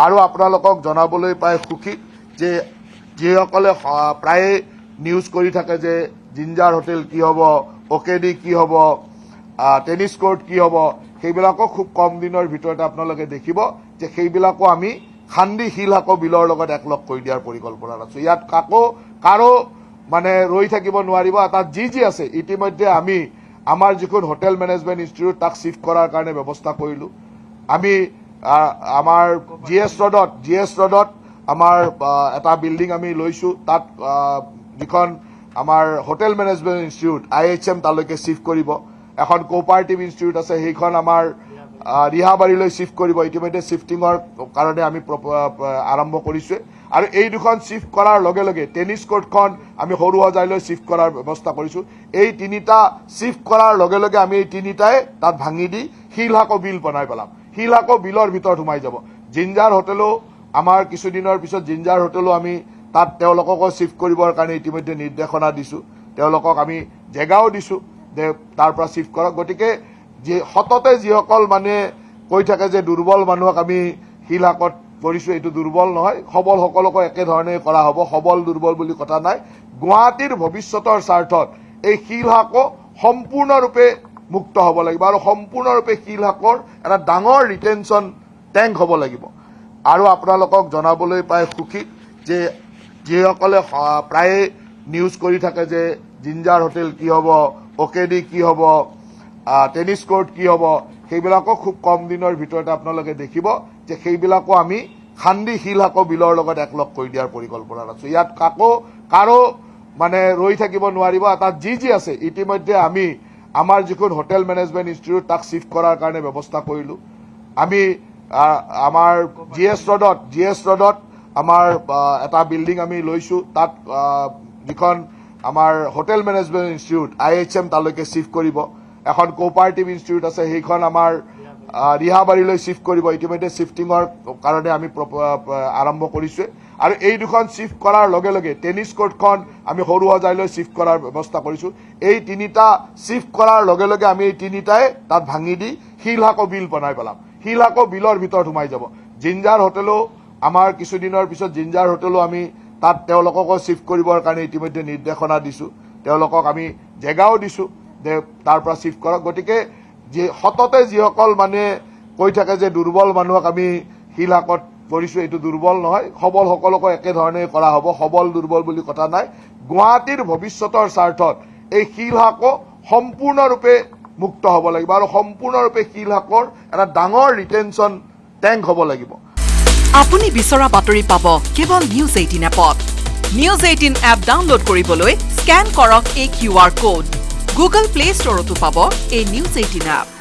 আৰু আপোনালোকক জনাবলৈ পাই সুখী যে যিসকলে প্ৰায়ে নিউজ কৰি থাকে যে জিঞ্জাৰ হোটেল কি হ'ব, অকেডি কি হ'ব, টেনিছ কোৰ্ট কি হ'ব, সেইবিলাকো খুব কম দিনৰ ভিতৰতে আপোনালোকে দেখিব যে সেইবিলাকো আমি খান্দি শিলহাকো বিলৰ লগত একলগ কৰি দিয়াৰ পৰিকল্পনা আছো। ইয়াত কাৰো মানে ৰৈ থাকিব নোৱাৰিব। তাত যি আছে ইতিমধ্যে আমি আমাৰ যিখন হোটেল মেনেজমেণ্ট ইনষ্টিটিউট তাক শিফ্ট কৰাৰ কাৰণে ব্যৱস্থা কৰিলো। আমি আমাৰ জিএছ ৰোডত আমাৰ এটা বিল্ডিং আমি লৈছো। তাত যিখন আমাৰ হোটেল মেনেজমেণ্ট ইনষ্টিটিউট IHM তালৈকে শিফ্ট কৰিব। এখন কোঅপাৰেটিভ ইনষ্টিটিউট আছে, সেইখন আমাৰ ৰিহাবাৰীলৈ শিফ্ট কৰিব। ইতিমধ্যে শিফ্টিঙৰ কাৰণে আমি আৰম্ভ কৰিছো। আৰু এই দুখন শিফ্ট কৰাৰ লগে লগে টেনিছ কোৰ্টখন আমি সৰুসজাইলৈ শিফ্ট কৰাৰ ব্যৱস্থা কৰিছো। এই তিনিটা শিফ্ট কৰাৰ লগে লগে আমি এই তিনিটাই তাত ভাঙি দি শিলহাকো বিল বনাই পেলাম। শিলহাকো বিলৰ ভিতৰত সোমাই যাব। জিঞ্জাৰ হোটেলো আমাৰ কিছুদিনৰ পিছত জিঞ্জাৰ হোটেলো আমি তাত তেওঁলোককো শিফ্ট কৰিবৰ কাৰণে ইতিমধ্যে নিৰ্দেশনা দিছো। তেওঁলোকক আমি জেগাও দিছো যে তাৰ পৰা শিফ্ট কৰক। গতিকে সততে যিসকল মানে কৈ থাকে যে দুৰ্বল মানুহক আমি শিলহাকত কৰিছো, এইটো দুৰ্বল নহয়, সবল সকলকো একেধৰণে কৰা হ'ব। সবল দুৰ্বল বুলি কথা নাই। গুৱাহাটীৰ ভৱিষ্যতৰ স্বাৰ্থত এই শিলহাকো সম্পূৰ্ণৰূপে মুক্ত হ'ব লাগিব আৰু সম্পূৰ্ণৰূপে শিলহাকৰ এটা ডাঙৰ ৰিটেনশ্যন টেংক হ'ব লাগিব। আৰু আপোনালোকক জনাবলৈ পাই সুখী যে যিসকলে প্ৰায়ে নিউজ কৰি থাকে যে জিঞ্জাৰ হোটেল কি হ'ব, অকেডি কি হ'ব, টেনিছ কোৰ্ট কি হ'ব, সেইবিলাকো খুব কম দিনৰ ভিতৰতে আপোনালোকে দেখিব যে সেইবিলাকো আমি খান্দি শিলহাকো বিলৰ লগত একলগ কৰি দিয়াৰ পৰিকল্পনা আছো। ইয়াত কাৰো মানে ৰৈ থাকিব নোৱাৰিব। তাত যি আছে ইতিমধ্যে আমি আমাৰ যিখন হোটেল মেনেজমেণ্ট ইনষ্টিটিউট তাক শিফ্ট কৰাৰ কাৰণে ব্যৱস্থা কৰিলো। আমি আমাৰ জিএছ ৰোডত আমাৰ এটা বিল্ডিং আমি লৈছো। তাত যিখন আমাৰ হোটেল মেনেজমেণ্ট ইনষ্টিটিউট IHM তালৈকে শিফ্ট কৰিব। এখন কোঅপাৰেটিভ ইনষ্টিটিউট আছে, সেইখন আমাৰ ৰিহাবাৰীলৈ শিফ্ট কৰিব। ইতিমধ্যে শিফ্টিঙৰ কাৰণে আমি আৰম্ভ কৰিছো। আৰু এই দুখন শিফ্ট কৰাৰ লগে লগে টেনিছ কোৰ্টখন আমি সৰুসজাইলৈ শিফ্ট কৰাৰ ব্যৱস্থা কৰিছো। এই তিনিটা শিফ্ট কৰাৰ লগে লগে আমি এই তিনিটাই তাত ভাঙি দি শিলহাকো বিল বনাই পেলাম। শিলহাকো বিলৰ ভিতৰত সোমাই যাব। জিঞ্জাৰ হোটেলো আমাৰ কিছুদিনৰ পিছত জিঞ্জাৰ হোটেলো আমি তাত তেওঁলোককো শিফ্ট কৰিবৰ কাৰণে ইতিমধ্যে নিৰ্দেশনা দিছো। তেওঁলোকক আমি জেগাও দিছো যে তাৰ পৰা শিফ্ট কৰক। গতিকে সততে যিসকল মানে কৈ থাকে যে দুৰ্বল মানুহক আমি শিলহাকত কৰিছো, এইটো দুৰ্বল নহয়, সবল সকলকো একেধৰণে কৰা হ'ব। সবল দুৰ্বল বুলি কথা নাই। গুৱাহাটীৰ ভৱিষ্যতৰ স্বাৰ্থত এই শিলহাকো সম্পূৰ্ণৰূপে মুক্ত হ'ব লাগিব আৰু সম্পূৰ্ণৰূপে শিলহাকৰ এটা ডাঙৰ ৰিটেনশ্যন টেংক হ'ব লাগিব। আপুনি বিচৰা বাতৰি পাব কেৱল নিউজ 18 এপত। নিউজ 18 এপ ডাউনলোড কৰিবলৈ স্কেন কৰক এই QR কোড। গুগল প্লে ষ্টৰতো পাব এই নিউজ 18 এপ।